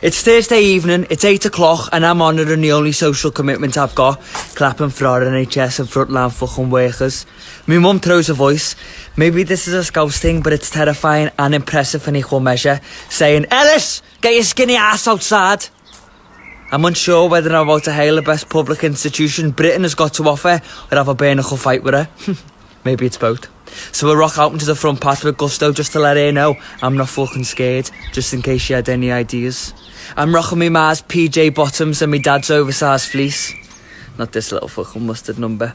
It's Thursday evening, it's 8 o'clock, and I'm honouring the only social commitment I've got, clapping for our NHS and frontline fucking workers. My mum throws a voice. Maybe this is a Scouse thing, but it's terrifying and impressive in equal measure, saying, Ellis, get your skinny ass outside. I'm unsure whether I'm about to hail the best public institution Britain has got to offer, or have a bare-knuckle fight with her. Maybe it's both. So I rock out into the front path with gusto just to let her know I'm not fucking scared, just in case she had any ideas. I'm rocking me ma's PJ bottoms and me dad's oversized fleece. Not this little fucking mustard number.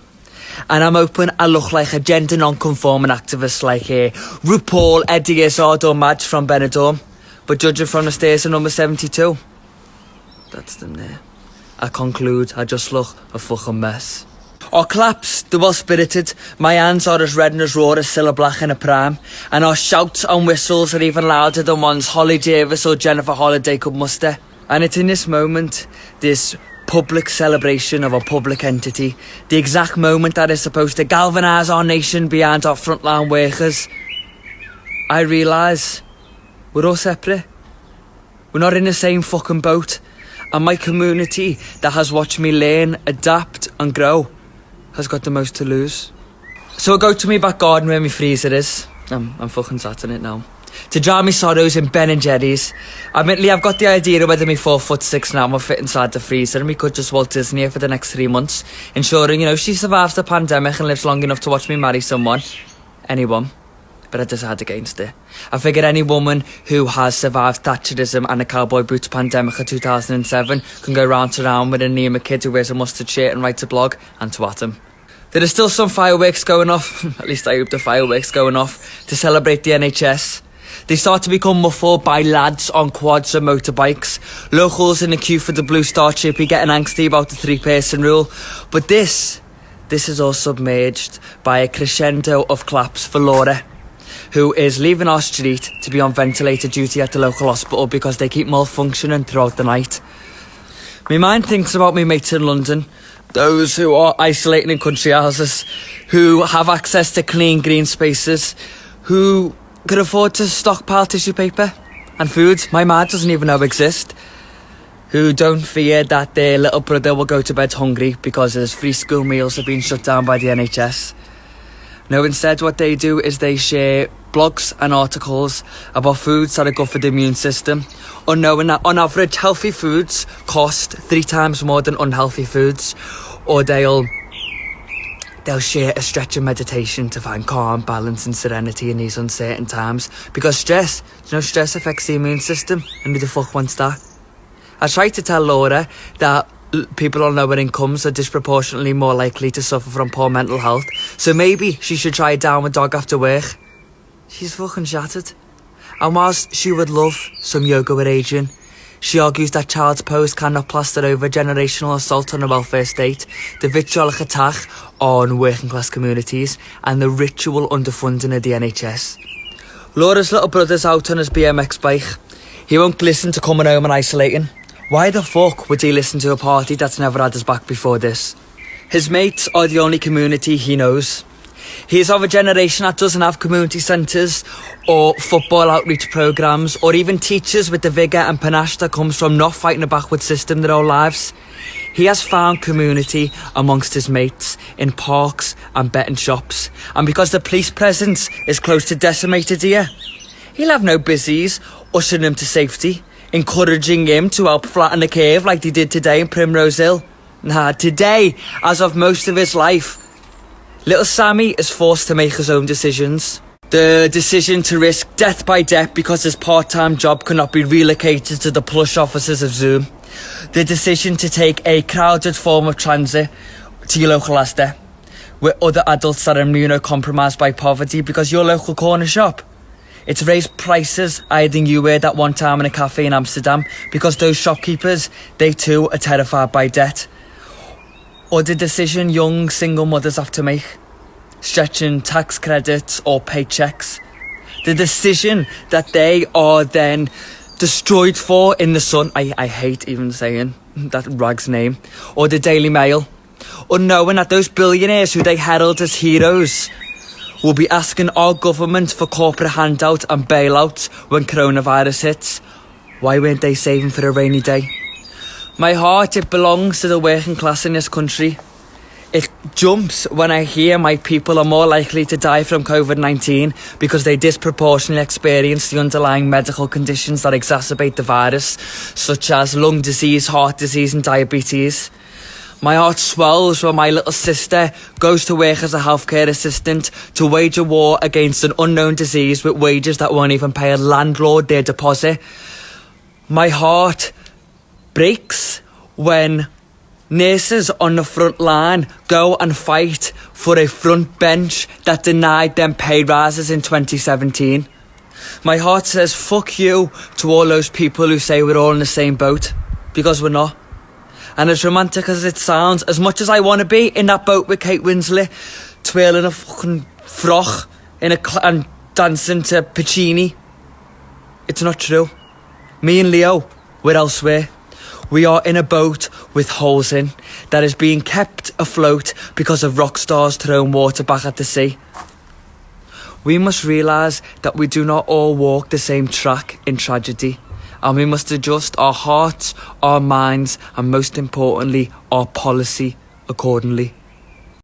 And I'm hoping I look like a gender non-conforming activist like RuPaul, Eddie Izzard or Madge from Benidorm. But judging from the stairs of number 72, that's them there. I conclude I just look a fucking mess. Our claps, they're well-spirited. My hands are as red and as raw as Cilla Black in a prime. And our shouts and whistles are even louder than ones Holly Davis or Jennifer Holliday could muster. And it's in this moment, this public celebration of a public entity, the exact moment that is supposed to galvanise our nation behind our frontline workers, I realise we're all separate. We're not in the same fucking boat. And my community that has watched me learn, adapt and grow has got the most to lose. So I go to my back garden where my freezer is. I'm fucking sat in it now. To dry my sorrows in Ben & Jerry's. Admittedly, I've got the idea of whether my 4'6" now will fit inside the freezer and we could just Walt Disney her for the next 3 months, ensuring, she survives the pandemic and lives long enough to watch me marry someone. Anyone. But I decide against it. I figure any woman who has survived Thatcherism and the cowboy boots pandemic of 2007 can go round to round with a anemic kid who wears a mustard shirt and writes a blog and twat him. There are still some fireworks going off, at least I hope the fireworks going off, to celebrate the NHS. They start to become muffled by lads on quads and motorbikes, locals in the queue for the Blue Star Chippy getting angsty about the 3-person rule. But this is all submerged by a crescendo of claps for Laura, who is leaving our street to be on ventilator duty at the local hospital because they keep malfunctioning throughout the night. My mind thinks about me mates in London, those who are isolating in country houses, who have access to clean green spaces, who could afford to stockpile tissue paper and food my ma doesn't even know exist, who don't fear that their little brother will go to bed hungry because his free school meals have been shut down by the NHS. No, instead what they do is they share blogs and articles about foods that are good for the immune system, unknowing that on average healthy foods cost 3 times more than unhealthy foods. Or they'll share a stretch of meditation to find calm, balance and serenity in these uncertain times, because stress affects the immune system, and who the fuck wants that? I tried to tell Laura that people on lower incomes are disproportionately more likely to suffer from poor mental health, so maybe she should try a downward dog after work. She's fucking shattered. And whilst she would love some yoga with Adrian, she argues that child's pose cannot plaster over generational assault on the welfare state, the vitriolic attack on working class communities, and the ritual underfunding of the NHS. Laura's little brother's out on his BMX bike. He won't listen to coming home and isolating. Why the fuck would he listen to a party that's never had his back before this? His mates are the only community he knows. He is of a generation that doesn't have community centres or football outreach programmes or even teachers with the vigour and panache that comes from not fighting a backward system their whole lives. He has found community amongst his mates in parks and betting shops, and because the police presence is close to decimated here, he'll have no busies ushering him to safety, encouraging him to help flatten the curve like they did today in Primrose Hill. Nah, today, as of most of his life, little Sammy is forced to make his own decisions. The decision to risk death by debt because his part-time job cannot be relocated to the plush offices of Zoom. The decision to take a crowded form of transit to your local Asda with other adults that are immunocompromised by poverty because your local corner shop, it's raised prices higher than you were that one time in a cafe in Amsterdam because those shopkeepers, they too are terrified by debt. Or the decision young single mothers have to make, stretching tax credits or paychecks. The decision that they are then destroyed for in the Sun, I hate even saying that rag's name, or the Daily Mail, unknowing that those billionaires who they herald as heroes will be asking our government for corporate handout and bailout when coronavirus hits. Why weren't they saving for a rainy day? My heart, it belongs to the working class in this country. It jumps when I hear my people are more likely to die from COVID-19 because they disproportionately experience the underlying medical conditions that exacerbate the virus, such as lung disease, heart disease and diabetes. My heart swells when my little sister goes to work as a healthcare assistant to wage a war against an unknown disease with wages that won't even pay a landlord their deposit. My heart breaks when nurses on the front line go and fight for a front bench that denied them pay rises in 2017. My heart says fuck you to all those people who say we're all in the same boat, because we're not. And as romantic as it sounds, as much as I want to be in that boat with Kate Winslet, twirling a fucking frock and dancing to Puccini, it's not true. Me and Leo, we're elsewhere. We are in a boat with holes in that is being kept afloat because of rock stars throwing water back at the sea. We must realise that we do not all walk the same track in tragedy, and we must adjust our hearts, our minds, and most importantly, our policy accordingly.